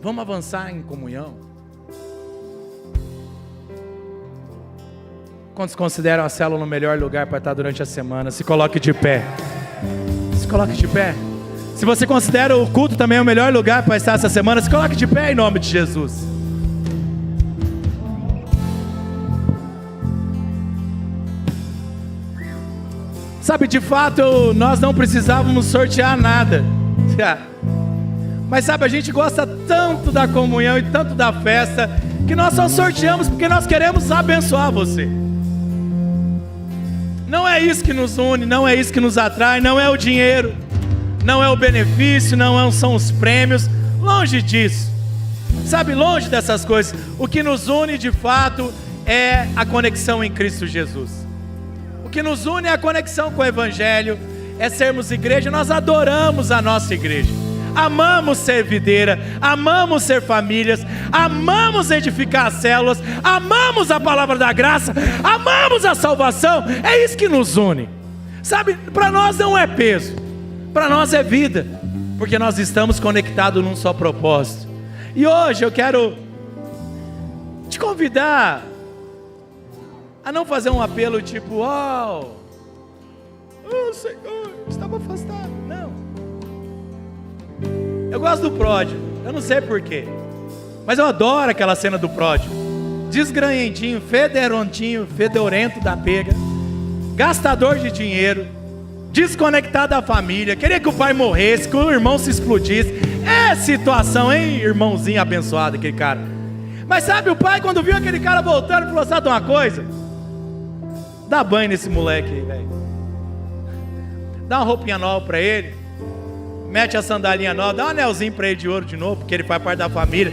Vamos avançar em comunhão. Quantos consideram a célula o melhor lugar para estar durante a semana? Se coloque de pé. Se coloque de pé. Se você considera o culto também o melhor lugar para estar essa semana, se coloque de pé em nome de Jesus. Sabe, de fato, nós não precisávamos sortear nada. Mas sabe, a gente gosta tanto da comunhão e tanto da festa, que nós só sorteamos porque nós queremos abençoar você. Não é isso que nos une, não é isso que nos atrai, não é o dinheiro, não é o benefício, são os prêmios, longe disso. Sabe, longe dessas coisas, o que nos une de fato é a conexão em Cristo Jesus. O que nos une é a conexão com o Evangelho, é sermos igreja. Nós adoramos a nossa igreja. Amamos ser videira, amamos ser famílias, amamos edificar as células, amamos a palavra da graça, amamos a salvação. É isso que nos une. Sabe, para nós não é peso, para nós é vida, porque nós estamos conectados num só propósito. E hoje eu quero te convidar a não fazer um apelo tipo, oh Senhor, estava afastado. Não. Eu gosto do pródigo, eu não sei porquê, mas eu adoro aquela cena do pródigo, desgranhentinho, fedorento da pega, gastador de dinheiro, desconectado da família, queria que o pai morresse, que o irmão se explodisse. É situação, hein, irmãozinho abençoado aquele cara. Mas sabe, o pai quando viu aquele cara voltando, falou, sabe uma coisa? Dá banho nesse moleque aí, velho. Dá uma roupinha nova pra ele, mete a sandalinha nova, dá um anelzinho para ele de ouro de novo, porque ele faz parte da família.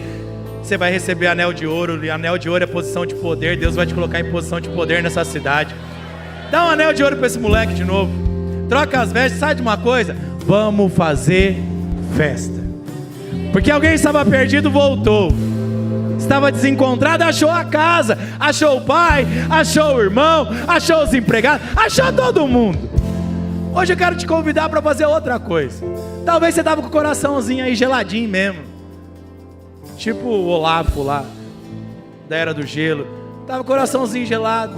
Você vai receber anel de ouro, e anel de ouro é posição de poder. Deus vai te colocar em posição de poder nessa cidade. Dá um anel de ouro para esse moleque de novo, troca as vestes. Sabe de uma coisa? Vamos fazer festa, porque alguém estava perdido, voltou. Estava desencontrado, achou a casa, achou o pai, achou o irmão, achou os empregados, achou todo mundo. Hoje eu quero te convidar para fazer outra coisa. Talvez você estava com o coraçãozinho aí geladinho mesmo, tipo o Olafo lá. da era do gelo, estava coraçãozinho gelado.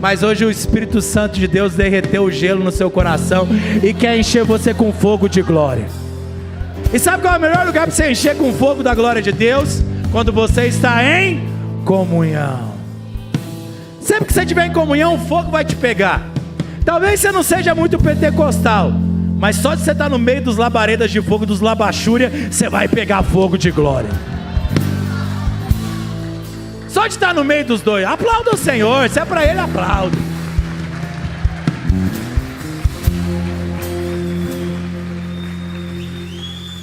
Mas hoje o Espírito Santo de Deus derreteu o gelo no seu coração e quer encher você com fogo de glória. E sabe qual é o melhor lugar para você encher com fogo da glória de Deus? Quando você está em comunhão. Sempre que você estiver em comunhão, o fogo vai te pegar. Talvez você não seja muito pentecostal, mas só de você estar no meio dos labaredas de fogo, dos labachúria, você vai pegar fogo de glória. Só de estar no meio dos dois. Aplauda o Senhor, se é para Ele, aplauda.